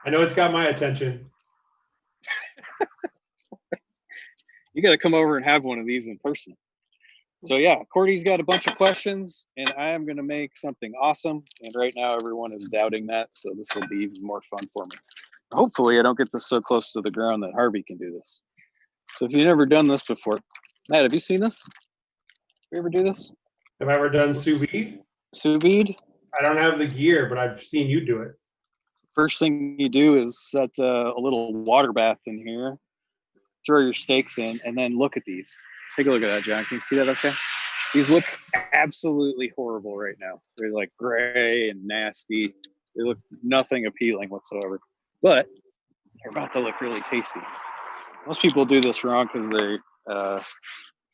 I know it's got my attention. You got to come over and have one of these in person. So yeah, Cordy's got a bunch of questions, and I am going to make something awesome. And right now, everyone is doubting that, so this will be even more fun for me. Hopefully, I don't get this so close to the ground that Harvey can do this. So if you've never done this before, Matt, have you seen this? You ever do this? Have I ever done sous vide? Sous vide? I don't have the gear, but I've seen you do it. First thing you do is set a little water bath in here, throw your steaks in, and then look at these. Take a look at that, John. Can you see that okay? These look absolutely horrible right now. They're like gray and nasty. They look nothing appealing whatsoever. But they're about to look really tasty. Most people do this wrong because they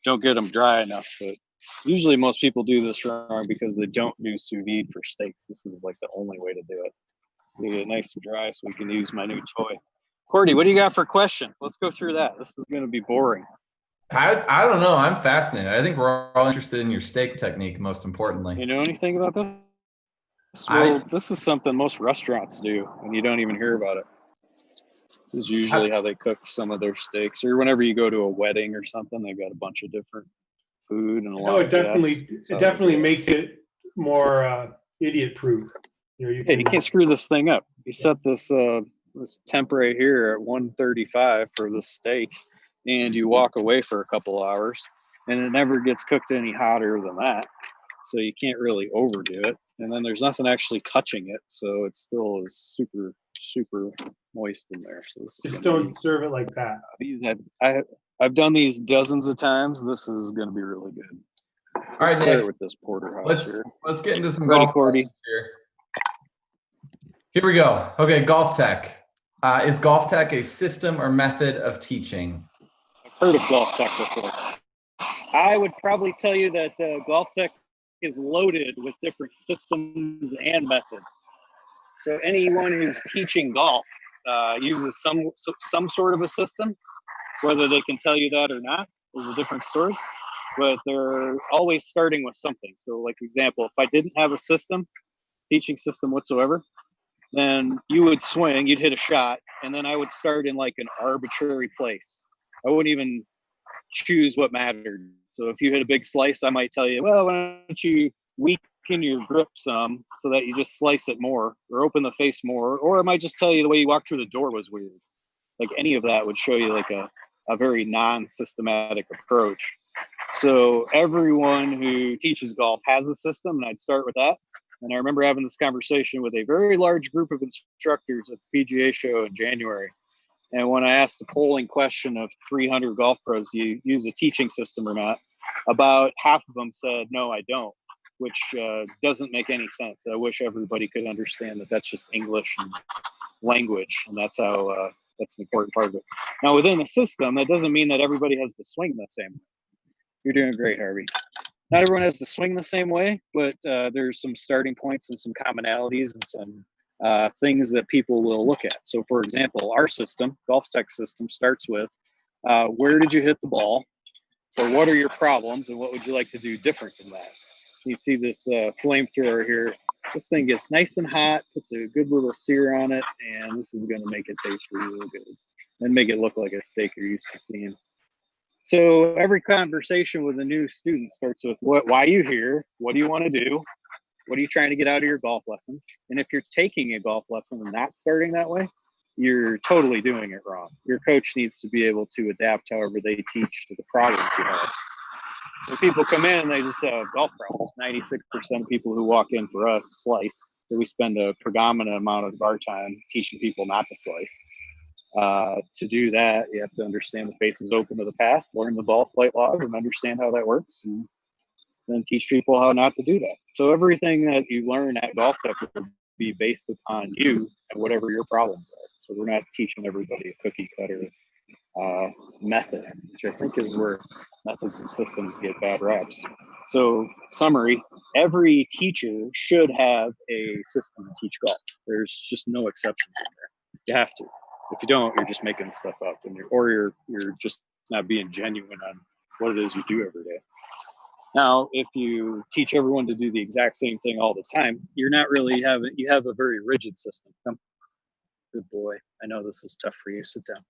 don't get them dry enough. But usually most people do this wrong because they don't do sous vide for steaks. This is like the only way to do it. We get it nice and dry so we can use my new toy. Cordy, what do you got for questions? Let's go through that. This is going to be boring. I don't know. I'm fascinated. I think we're all interested in your steak technique, most importantly. You know anything about this? Well, this is something most restaurants do, and you don't even hear about it. This is usually how they cook some of their steaks, or whenever you go to a wedding or something, they've got a bunch of different food and a lot of it definitely makes it more idiot-proof. You can't screw this thing up. You set this this temp right here at 135 for the steak, and you walk away for a couple hours, and it never gets cooked any hotter than that. So you can't really overdo it. And then there's nothing actually touching it, so it still is super, super moist in there. So just don't serve it like that. These I've done these dozens of times. This is going to be really good. So all right, start with this porterhouse here. Let's get into some Ready, golf Cordy? here. Here we go. Okay, golf tech. Is golf tech a system or method of teaching? I've heard of golf tech before. I would probably tell you that golf tech is loaded with different systems and methods. So anyone who's teaching golf uses some sort of a system. Whether they can tell you that or not is a different story. But they're always starting with something. So, like example, if I didn't have a teaching system whatsoever, then you would swing, you'd hit a shot, and then I would start in like an arbitrary place. I wouldn't even choose what mattered. So if you hit a big slice, I might tell you, well, why don't you weaken your grip some so that you just slice it more or open the face more, or I might just tell you the way you walked through the door was weird. Like any of that would show you like a very non-systematic approach. So everyone who teaches golf has a system, and I'd start with that. And I remember having this conversation with a very large group of instructors at the PGA show in January. And when I asked the polling question of 300 golf pros, do you use a teaching system or not? About half of them said, no, I don't, which doesn't make any sense. I wish everybody could understand that that's just English and language, and that's how that's an important part of it. Now, within a system, that doesn't mean that everybody has to swing the same way. You're doing great, Harvey. Not everyone has to swing the same way, but there's some starting points and some commonalities and some things that people will look at. So, for example, our system, Golf Tech system, starts with where did you hit the ball, or what are your problems, and what would you like to do different than that? You see this flamethrower here. This thing gets nice and hot, puts a good little sear on it, and this is going to make it taste really good and make it look like a steak you're used to seeing. So every conversation with a new student starts with why are you here? What do you want to do? What are you trying to get out of your golf lessons? And if you're taking a golf lesson and not starting that way, you're totally doing it wrong. Your coach needs to be able to adapt however they teach to the problems you have. So people come in and they just have golf problems. 96% of people who walk in for us slice. So we spend a predominant amount of our time teaching people not to slice. To do that, you have to understand the face is open to the path, learn the ball flight laws, and understand how that works, and then teach people how not to do that. So everything that you learn at Golf Tech will be based upon you and whatever your problems are. So we're not teaching everybody a cookie cutter method, which I think is where methods and systems get bad raps. So summary, every teacher should have a system to teach golf. There's just no exceptions in there. You have to. If you don't, you're just making stuff up, and you're just not being genuine on what it is you do every day. Now, if you teach everyone to do the exact same thing all the time, you're not really you have a very rigid system. Good boy. I know this is tough for you. Sit down.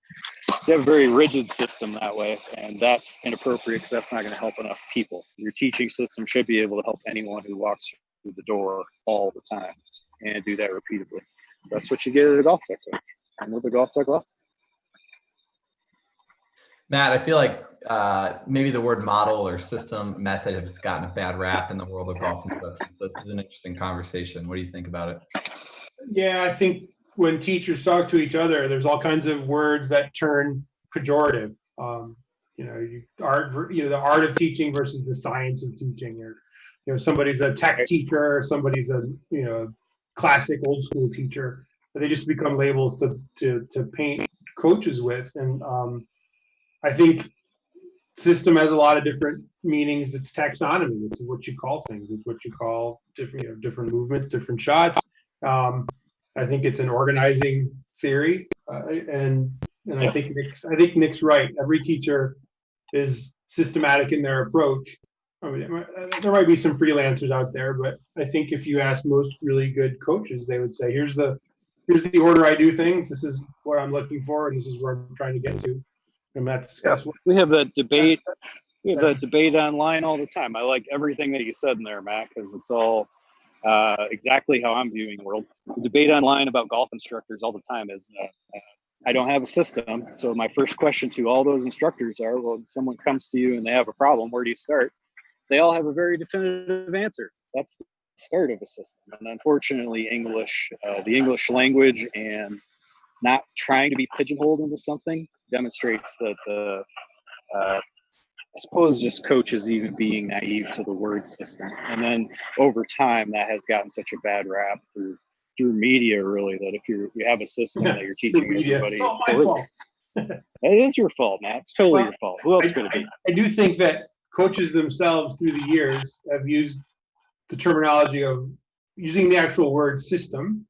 You have a very rigid system that way, and that's inappropriate because that's not going to help enough people. Your teaching system should be able to help anyone who walks through the door all the time and do that repeatedly. That's what you get at a golf tech coach. And with the golf tech class. Matt, I feel like maybe the word model or system method has gotten a bad rap in the world of golf instruction. So this is an interesting conversation. What do you think about it? Yeah, I think when teachers talk to each other, there's all kinds of words that turn pejorative. The art of teaching versus the science of teaching, or somebody's a tech teacher, somebody's a classic old school teacher. But they just become labels to paint coaches with, and I think system has a lot of different meanings. It's taxonomy. It's what you call things. It's what you call different movements, different shots. I think it's an organizing theory, and I think Nick's right. Every teacher is systematic in their approach. I mean, there might be some freelancers out there, but I think if you ask most really good coaches, they would say, "Here's the order I do things. This is what I'm looking for, and this is where I'm trying to get to." And that's what we have that debate. We have that debate online all the time. I like everything that you said in there, Matt, because it's all exactly how I'm viewing the world. The debate online about golf instructors all the time is I don't have a system. So my first question to all those instructors are, well, if someone comes to you and they have a problem, where do you start? They all have a very definitive answer. That's the start of a system. And unfortunately, the English language and not trying to be pigeonholed into something demonstrates that I suppose just coaches even being naive to the word system. And then over time, that has gotten such a bad rap through media, really, that if you have a system that you're teaching everybody, it's all my fault. It is your fault, Matt. It's totally your fault. Who else could it be? I do think that coaches themselves through the years have used the terminology of using the actual word system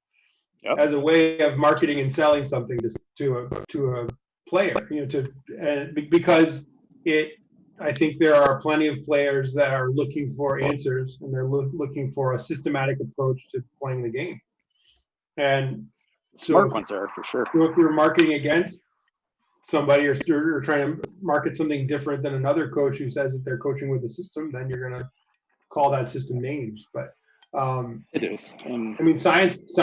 as a way of marketing and selling something to a player, because I think there are plenty of players that are looking for answers, and they're looking for a systematic approach to playing the game. And smart ones are for sure. So if you're marketing against somebody or trying to market something different than another coach who says that they're coaching with a system, then you're going to call that system names. But it is. I mean, science is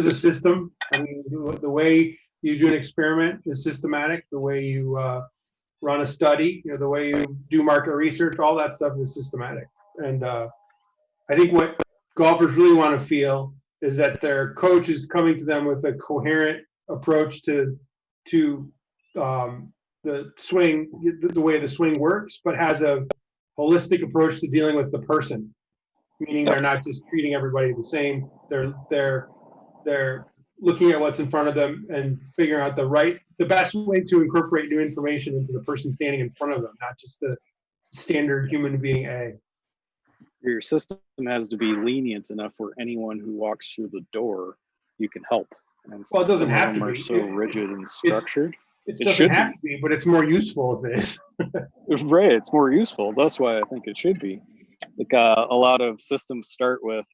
a system. I mean, the way you do an experiment is systematic. The way you run a study, the way you do market research, all that stuff is systematic. And I think what golfers really want to feel is that their coach is coming to them with a coherent approach to the swing, the way the swing works, but has a holistic approach to dealing with the person. Meaning they're not just treating everybody the same. They're looking at what's in front of them and figuring out the best way to incorporate new information into the person standing in front of them, not just the standard human being A. Your system has to be lenient enough where anyone who walks through the door, you can help. And well, it doesn't have to be. Are so rigid and structured. It doesn't have to be, but it's more useful if it is. Right, it's more useful. That's why I think it should be. Like a lot of systems start with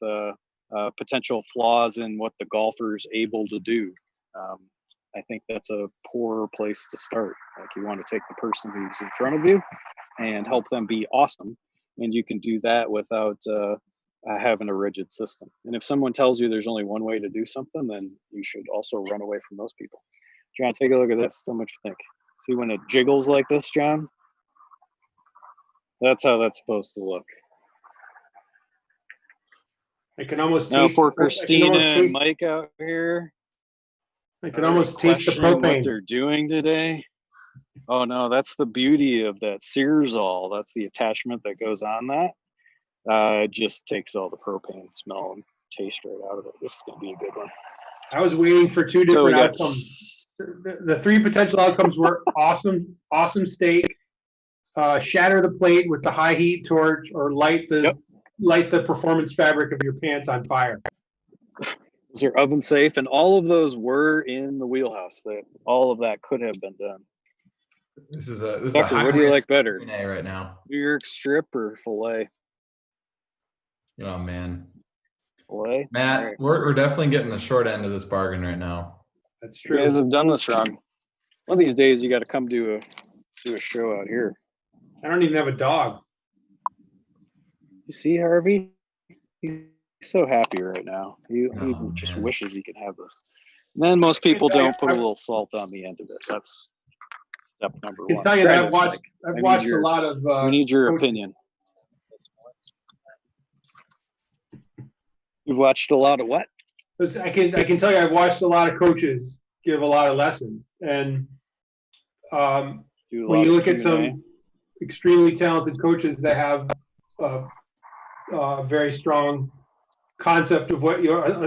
potential flaws in what the golfer is able to do. I think that's a poor place to start. Like you want to take the person who's in front of you and help them be awesome. And you can do that without having a rigid system. And if someone tells you there's only one way to do something, then you should also run away from those people. John, take a look at this. Tell me what you think. See when it jiggles like this, John? That's how that's supposed to look. I can almost now taste. For Christina and Mike out here, I can almost taste the propane. What they're doing today. Oh no, that's the beauty of that Searsol. That's the attachment that goes on that. It just takes all the propane smell and taste right out of it. This is gonna be a good one. I was waiting for two different outcomes. The three potential outcomes were awesome steak, shatter the plate with the high heat torch, or light the performance fabric of your pants on fire. Those are oven safe, and all of those were in the wheelhouse. That all of that could have been done. This is a what do you like better right now? New York strip or filet? Oh man, Play. Matt, Right. we're definitely getting the short end of this bargain right now. That's You guys true. have done this wrong. One of these days, you got to come do a show out here. I don't even have a dog. You see, Harvey? He's so happy right now. He Oh, just man. wishes he could have this. And then most people don't put a little salt on the end of it. That's step number I can one. tell you Try that this, I've Mike. watched a lot of. We need your coaches. opinion. You've watched a lot of what? I can tell you I've watched a lot of coaches give a lot of lessons, and when you look at some extremely talented coaches that have a very strong concept of what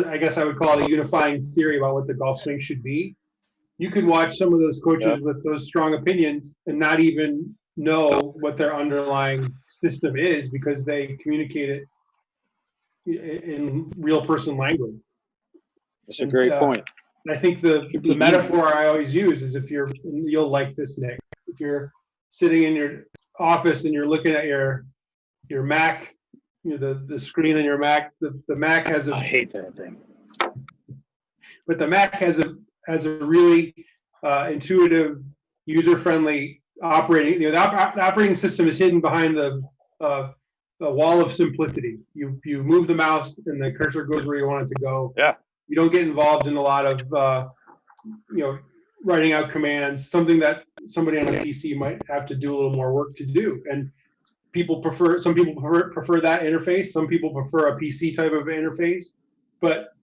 I guess I would call it a unifying theory about what the golf swing should be. You could watch some of those coaches with those strong opinions and not even know what their underlying system is because they communicate it in real person language. That's a great point. I think the metaphor I always use is you'll like this, Nick. If you're sitting in your office and you're looking at your Mac, the screen on your Mac, the Mac has I hate that thing. But the Mac has a really intuitive, user-friendly operating. The operating system is hidden behind the wall of simplicity. You move the mouse and the cursor goes where you want it to go. Yeah. You don't get involved in a lot of writing out commands. Something that somebody on a PC might have to do a little more work to do. And some people prefer that interface. Some people prefer a PC type of interface. But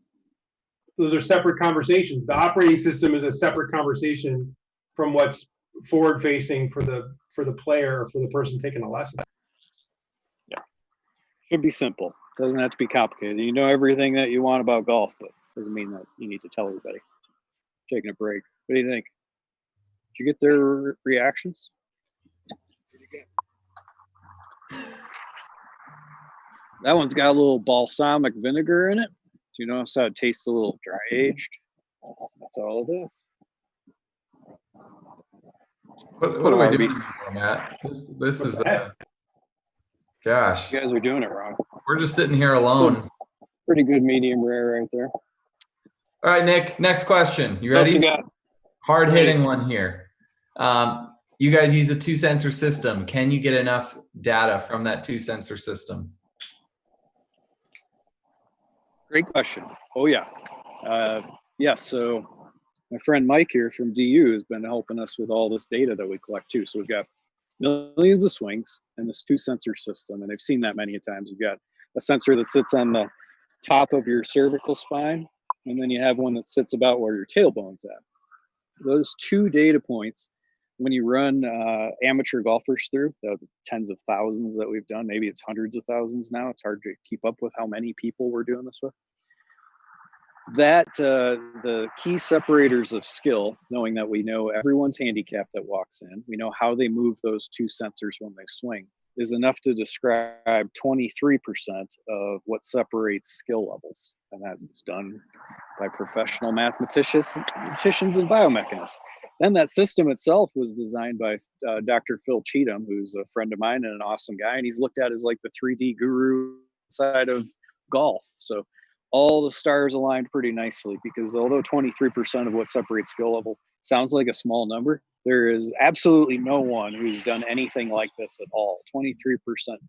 those are separate conversations. The operating system is a separate conversation from what's forward facing for the player or for the person taking a lesson. Yeah. Should be simple. Doesn't have to be complicated. You know everything that you want about golf, but doesn't mean that you need to tell everybody. Taking a break. What do you think? Did you get their reactions? That one's got a little balsamic vinegar in it. So you notice how it tastes a little dry aged. That's all it is. What are we doing here, Matt? This is gosh. You guys are doing it wrong. We're just sitting here alone. Pretty good medium rare right there. All right, Nick, next question. You ready? What else you got? Hard hitting one here. You guys use a 2-sensor system. Can you get enough data from that 2-sensor system? Great question. Oh yeah. Yes. So my friend Mike here from DU has been helping us with all this data that we collect too. So we've got millions of swings and this 2-sensor system. And I've seen that many times. You've got a sensor that sits on the top of your cervical spine. And then you have one that sits about where your tailbone's at. Those two data points, when you run amateur golfers through, the tens of thousands that we've done, maybe it's hundreds of thousands now. It's hard to keep up with how many people we're doing this with. That the key separators of skill, knowing that we know everyone's handicap that walks in, we know how they move those 2 sensors when they swing, is enough to describe 23% of what separates skill levels. And that's done by professional mathematicians and biomechanists. Then that system itself was designed by Dr. Phil Cheatham, who's a friend of mine and an awesome guy. And he's looked at as like the 3D guru side of golf. So all the stars aligned pretty nicely, because although 23% of what separates skill level sounds like a small number, there is absolutely no one who's done anything like this at all. 23%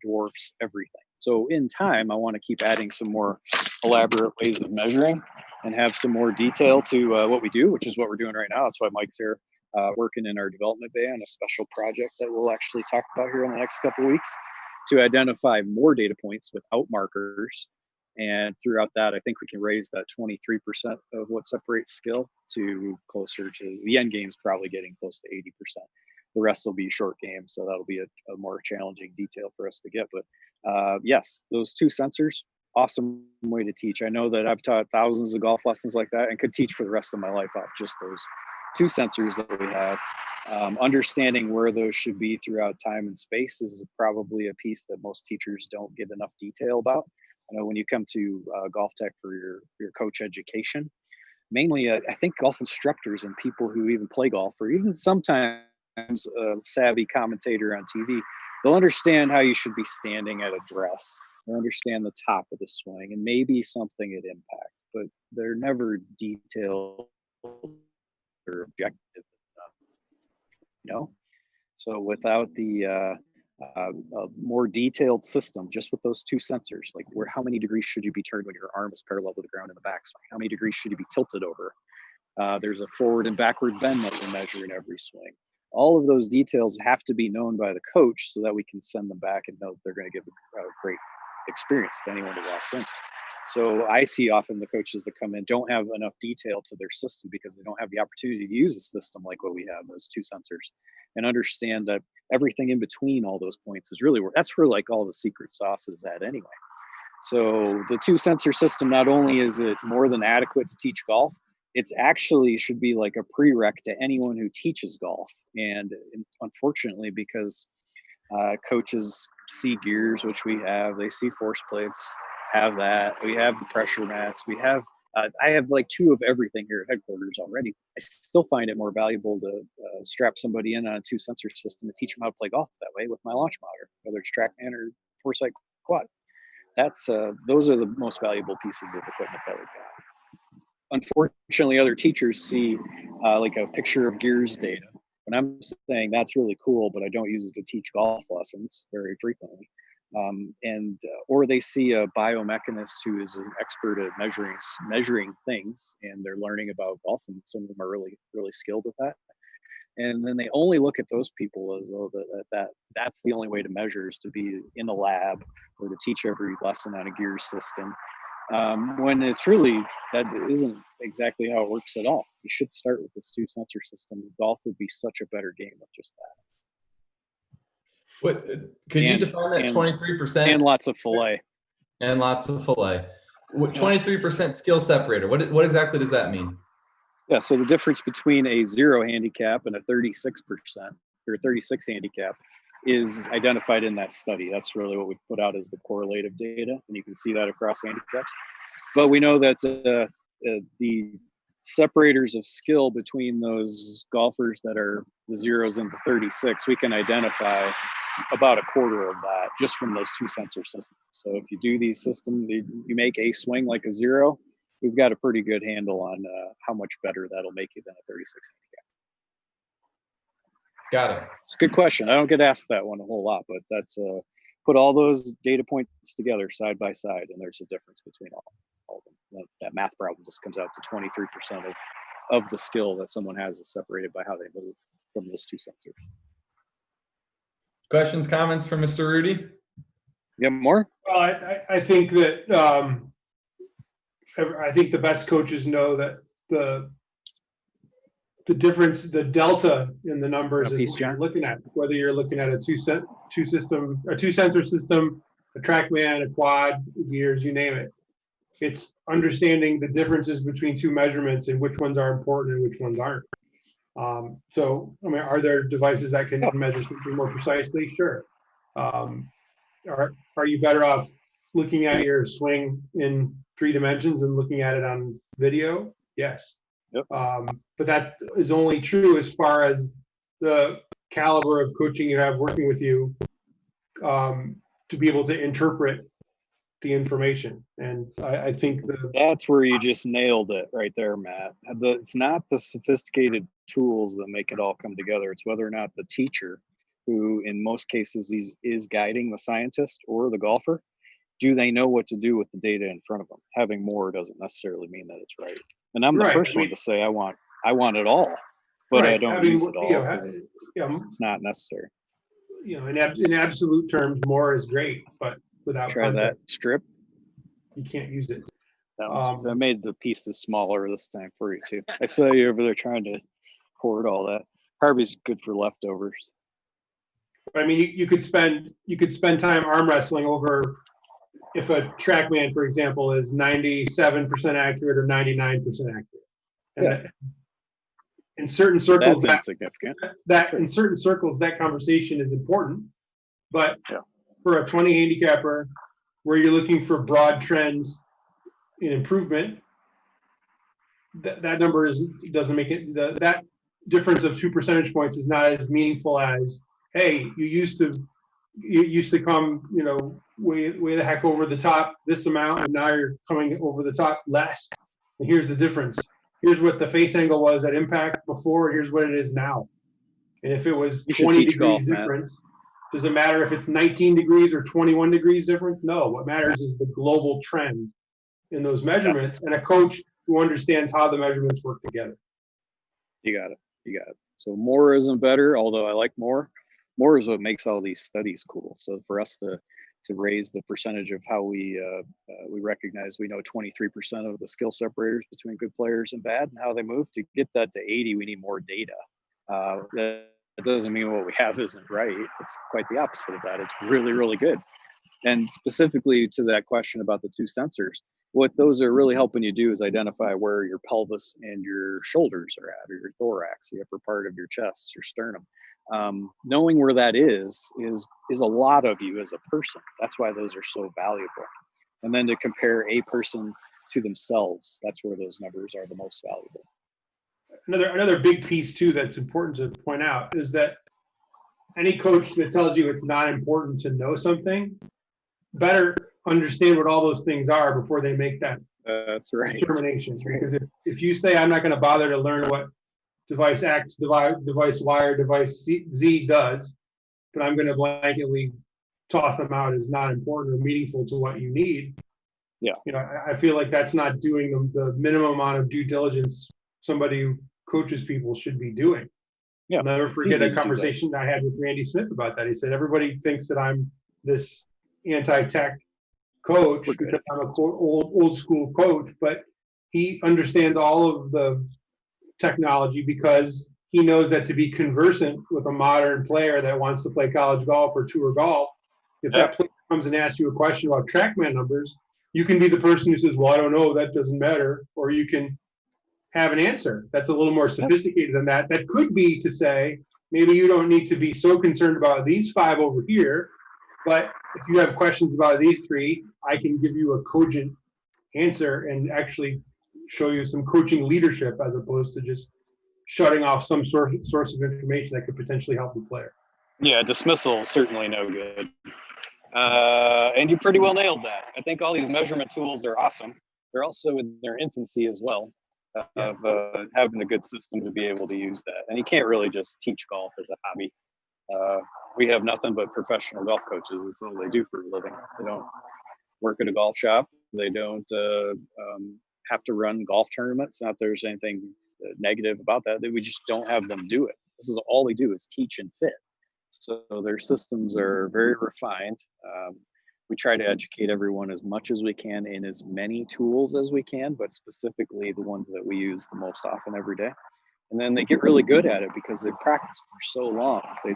dwarfs everything. So in time, I want to keep adding some more elaborate ways of measuring and have some more detail to what we do, which is what we're doing right now. That's why Mike's here working in our development bay on a special project that we'll actually talk about here in the next couple of weeks to identify more data points without markers. And throughout that, I think we can raise that 23% of what separates skill to closer to the end game is probably getting close to 80%. The rest will be short game. So that'll be a more challenging detail for us to get. But yes, those 2 sensors, awesome way to teach. I know that I've taught thousands of golf lessons like that and could teach for the rest of my life off just those 2 sensors that we have. Understanding where those should be throughout time and space is probably a piece that most teachers don't get enough detail about. I know when you come to Golf Tech for your coach education, mainly I think golf instructors and people who even play golf, or even sometimes a savvy commentator on TV, they'll understand how you should be standing at address or understand the top of the swing and maybe something at impact, but they're never detailed or objective enough, you know? So without the a more detailed system, just with those two sensors, like how many degrees should you be turned when your arm is parallel to the ground in the backswing? How many degrees should you be tilted over? There's a forward and backward bend that we measure in every swing. All of those details have to be known by the coach so that we can send them back and know that they're going to give a great experience to anyone who walks in. So I see often the coaches that come in don't have enough detail to their system because they don't have the opportunity to use a system like what we have, those two sensors, and understand that everything in between all those points is really that's where like all the secret sauce is at anyway. So the two sensor system, not only is it more than adequate to teach golf, it's actually should be like a prereq to anyone who teaches golf. And unfortunately, because coaches see gears, which we have, they see force plates, have that. We have the pressure mats. We have, I have like two of everything here at headquarters already. I still find it more valuable to strap somebody in on a two sensor system and teach them how to play golf that way with my launch monitor, whether it's TrackMan or Foresight Quad. That's those are the most valuable pieces of equipment that we've got. Unfortunately, other teachers see like a picture of gears data. When I'm saying that's really cool, but I don't use it to teach golf lessons very frequently. Or they see a biomechanist who is an expert at measuring things, and they're learning about golf, and some of them are really, really skilled at that. And then they only look at those people as though that's the only way to measure is to be in a lab or to teach every lesson on a gear system. When it's really, that isn't exactly how it works at all. You should start with this two sensor system. Golf would be such a better game with just that. What could you define that 23%? And lots of fillet. And lots of fillet. 23% skill separator. What exactly does that mean? Yeah, so the difference between a 0 handicap and a 36% or 36 handicap is identified in that study. That's really what we put out as the correlative data, and you can see that across handicaps. But we know that the separators of skill between those golfers that are the 0s and the 36, we can identify about a quarter of that just from those two sensor systems. So if you do these systems, you make a swing like a 0, we've got a pretty good handle on how much better that'll make you than a 36 handicap. Got it. It's a good question. I don't get asked that one a whole lot, but that's put all those data points together side by side, and there's a difference between all of them. That math problem just comes out to 23% of the skill that someone has is separated by how they move from those two sensors. Questions, comments from Mr. Rudy? You have more? Well, I think that I think the best coaches know that the difference, the delta in the numbers is what you're looking at. Whether you're looking at a two sensor system, a TrackMan, a quad, gears, you name it. It's understanding the differences between two measurements and which ones are important and which ones aren't. So, I mean, are there devices that can measure something more precisely? Sure. Are you better off looking at your swing in 3 dimensions and looking at it on video? Yes. Yep. But that is only true as far as the caliber of coaching you have working with you to be able to interpret the information. And I think that's where you just nailed it right there, Matt. It's not the sophisticated tools that make it all come together. It's whether or not the teacher, who in most cases is guiding the scientist or the golfer, do they know what to do with the data in front of them? Having more doesn't necessarily mean that it's right. And I'm the first one to say I want it all, but I don't use it all because it's not necessary. You know, in absolute terms, more is great, but without try context, that strip, you can't use it. I made the pieces smaller this time for you too. I saw you over there trying to hoard all that. Harvey's good for leftovers. I mean, you could spend time arm wrestling over if a TrackMan, for example, is 97% accurate or 99% accurate. And in certain circles, that's insignificant. In certain circles, that conversation is important. But for a 20 handicapper, where you're looking for broad trends in improvement, that number doesn't make it. That difference of 2 percentage points is not as meaningful as, hey, you used to you used to come, way the heck over the top this amount, and now you're coming over the top less. And here's the difference. Here's what the face angle was at impact before. Here's what it is now. And if it was 20 degrees difference, does it matter if it's 19 degrees or 21 degrees difference? No. What matters is the global trend in those measurements, and a coach who understands how the measurements work together. You got it. So more isn't better, although I like more. More is what makes all these studies cool. So for us to raise the percentage of how we recognize, we know 23% of the skill separators between good players and bad and how they move. To get that to 80, we need more data. That doesn't mean what we have isn't right. It's quite the opposite of that. It's really, really good. And specifically to that question about the two sensors, what those are really helping you do is identify where your pelvis and your shoulders are at, or your thorax, the upper part of your chest, your sternum. Knowing where that is a lot of you as a person. That's why those are so valuable. And then to compare a person to themselves, that's where those numbers are the most valuable. Another big piece too that's important to point out is that any coach that tells you it's not important to know something better understand what all those things are before they make that that's right determination. That's right. Because if you say I'm not going to bother to learn what device X, device Y, or device Z does, but I'm going to blanketly toss them out as not important or meaningful to what you need. Yeah. I feel like that's not doing the minimum amount of due diligence somebody who coaches people should be doing. Yeah. I'll never forget a conversation I had with Randy Smith about that. He said, everybody thinks that I'm this anti-tech coach because I'm a old school coach, but he understands all of the technology because he knows that to be conversant with a modern player that wants to play college golf or tour golf, if that player comes and asks you a question about TrackMan numbers, you can be the person who says, well, I don't know, that doesn't matter. Or you can have an answer that's a little more sophisticated than that. That could be to say, maybe you don't need to be so concerned about these 5 over here, but if you have questions about these 3, I can give you a cogent answer and actually show you some coaching leadership as opposed to just shutting off some source of information that could potentially help the player. Yeah, dismissal certainly no good. And you pretty well nailed that. I think all these measurement tools are awesome. They're also in their infancy as well, of having a good system to be able to use that. And you can't really just teach golf as a hobby. We have nothing but professional golf coaches. That's all they do for a living. They don't work at a golf shop. They don't have to run golf tournaments. Not that there's anything negative about that. We just don't have them do it. This is all they do is teach and fit. So their systems are very refined. We try to educate everyone as much as we can in as many tools as we can, but specifically the ones that we use the most often every day. And then they get really good at it because they practice for so long. They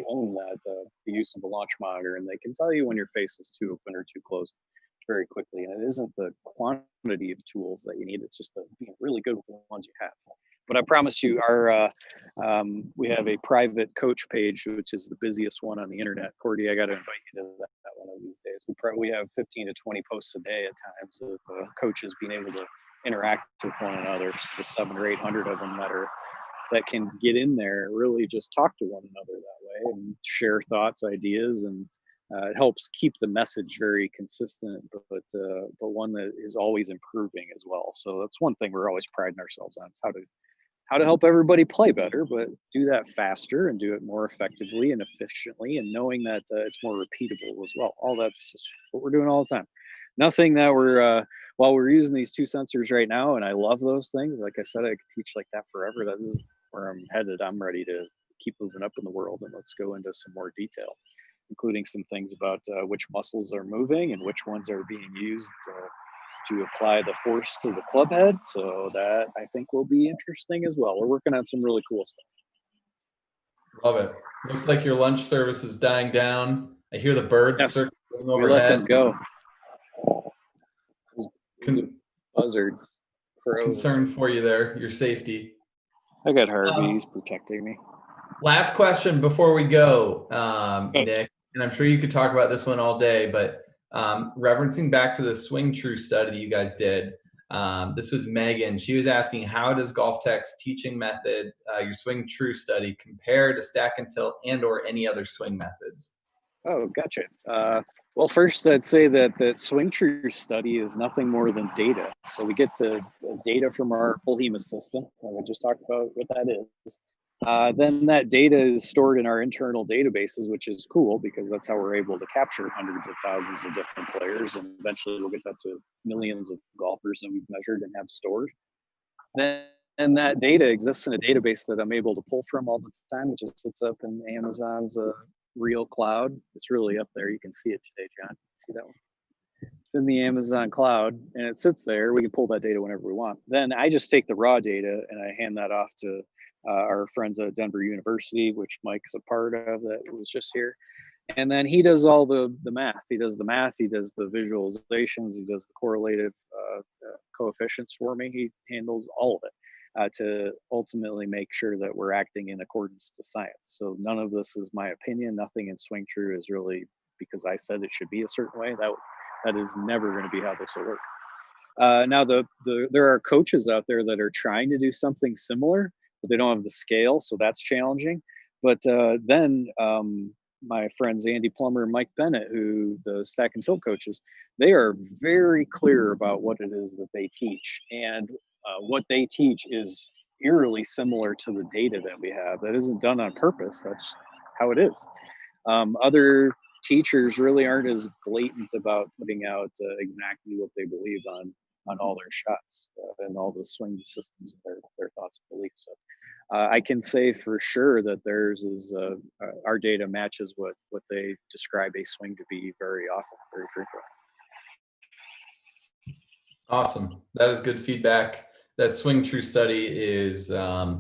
own that the use of a launch monitor, and they can tell you when your face is too open or too closed very quickly. And it isn't the quantity of tools that you need; it's just being really good with the ones you have. But I promise you, we have a private coach page, which is the busiest one on the internet. Cordy, I got to invite you to that one of these days. We have 15 to 20 posts a day at times of coaches being able to interact with one another. So the 700 or 800 of them that can get in there, really just talk to one another that way and share thoughts, ideas, and it helps keep the message very consistent, but one that is always improving as well. So that's one thing we're always priding ourselves on, is how to help everybody play better, but do that faster and do it more effectively and efficiently, and knowing that it's more repeatable as well. All that's just what we're doing all the time. Nothing that while we're using these two sensors right now, and I love those things. Like I said, I could teach like that forever. That is where I'm headed. I'm ready to keep moving up in the world, and let's go into some more detail, including some things about which muscles are moving and which ones are being used to apply the force to the club head. So that I think will be interesting as well. We're working on some really cool stuff. Love it. Looks like your lunch service is dying down. I hear the birds circling overhead. We let them go. Buzzards. Crows. Concern for you there, your safety. I got Harvey. He's protecting me. Last question before we go, Nick, and I'm sure you could talk about this one all day, but referencing back to the Swing True study that you guys did, this was Megan. She was asking, how does Golf Tech's teaching method, your Swing True study, compare to stack and tilt and or any other swing methods? Oh, gotcha. Well, first I'd say that swing true study is nothing more than data. So we get the data from our full HEMA system, and we just talked about what that is. Then that data is stored in our internal databases, which is cool because that's how we're able to capture hundreds of thousands of different players, and eventually we'll get that to millions of golfers that we've measured and have stored. Then and that data exists in a database that I'm able to pull from all the time. It just sits up in Amazon's real cloud. It's really up there. You can see it today, John. See that one? It's in the Amazon cloud and it sits there. We can pull that data whenever we want. Then I just take the raw data and I hand that off to our friends at Denver University, which Mike's a part of that was just here. And then he does all the math. He does the math, he does the visualizations, he does the correlative coefficients for me. He handles all of it to ultimately make sure that we're acting in accordance to science. So none of this is my opinion. Nothing in Swing True is really because I said it should be a certain way. That is never going to be how this will work. Now, there are coaches out there that are trying to do something similar, but they don't have the scale, so that's challenging. But then my friends Andy Plummer and Mike Bennett, who the stack and tilt coaches, they are very clear about what it is that they teach, and what they teach is eerily similar to the data that we have. That isn't done on purpose. That's how it is. Other teachers really aren't as blatant about putting out exactly what they believe on all their shots and all the swing systems and their thoughts and beliefs. So I can say for sure that theirs is our data matches what they describe a swing to be very often, very frequently. Awesome. That is good feedback. That Swing True study is, I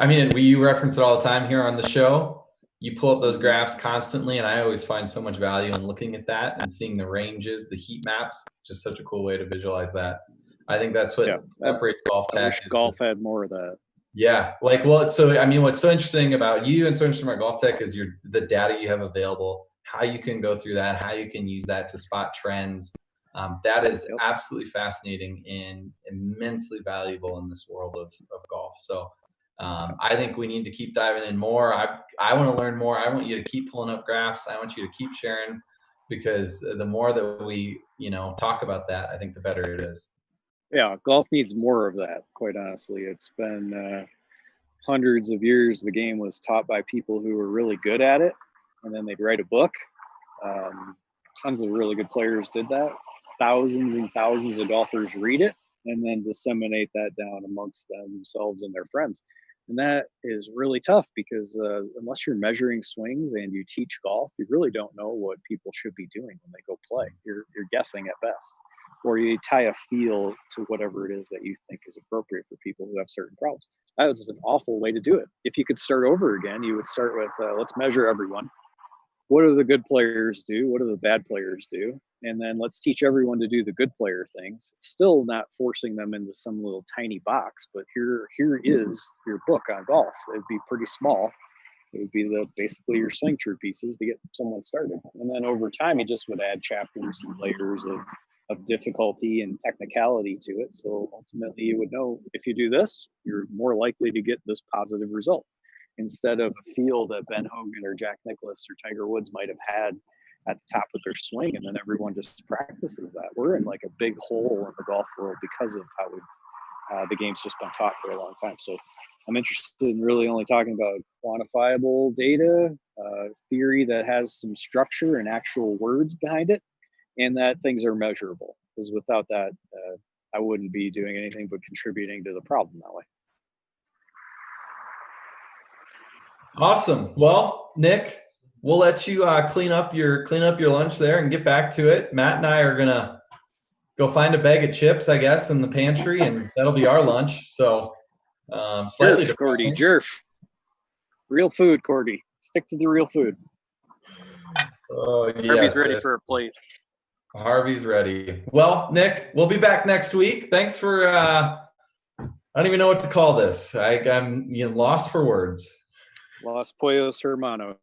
mean, we reference it all the time here on the show. You pull up those graphs constantly, and I always find so much value in looking at that and seeing the ranges, the heat maps. Just such a cool way to visualize that. I think that's what separates golf tech. I wish golf had more of that. Yeah, like, well, so I mean, what's so interesting about you and so interesting about golf tech is the data you have available, how you can go through that, how you can use that to spot trends. That is absolutely fascinating and immensely valuable in this world of golf. So I think we need to keep diving in more. I want to learn more. I want you to keep pulling up graphs. I want you to keep sharing, because the more that we, talk about that, I think the better it is. Yeah, golf needs more of that, quite honestly. It's been hundreds of years the game was taught by people who were really good at it, and then they'd write a book. Tons of really good players did that. Thousands and thousands of golfers read it and then disseminate that down amongst themselves and their friends. And that is really tough because unless you're measuring swings and you teach golf, you really don't know what people should be doing when they go play. You're guessing at best, or you tie a feel to whatever it is that you think is appropriate for people who have certain problems. That was an awful way to do it. If you could start over again, you would start with let's measure everyone. What do the good players do? What do the bad players do? And then let's teach everyone to do the good player things, still not forcing them into some little tiny box. But here is your book on golf. It'd be pretty small. It would be basically your Swing True pieces to get someone started. And then over time, you just would add chapters and layers of difficulty and technicality to it. So ultimately, you would know if you do this, you're more likely to get this positive result, instead of a feel that Ben Hogan or Jack Nicklaus or Tiger Woods might have had at the top of their swing, and then everyone just practices that. We're in like a big hole in the golf world because of how the game's just been taught for a long time. So I'm interested in really only talking about quantifiable data, theory that has some structure and actual words behind it, and that things are measurable. Because without that, I wouldn't be doing anything but contributing to the problem that way. Awesome. Well, Nick, we'll let you clean up your lunch there and get back to it. Matt and I are gonna go find a bag of chips, I guess, in the pantry, and that'll be our lunch. So slightly Jerf, Cordy, jerf. Real food, Cordy. Stick to the real food. Oh, yes. Harvey's ready for a plate. Harvey's ready. Well, Nick, we'll be back next week. Thanks for I don't even know what to call this. I'm lost for words. Los Pollos Hermanos.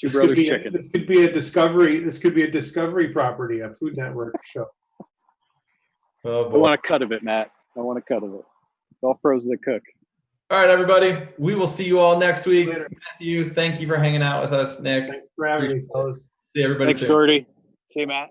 Two Brothers Chicken. This could be a Discovery property, a Food Network show. Oh, I want a cut of it, Matt. I want a cut of it. Golf Pros that cook. All right, everybody. We will see you all next week. Later. Matthew, thank you for hanging out with us. Nick, Thanks for having me, fellas. see everybody Thanks, soon. Gordy. See you, Matt.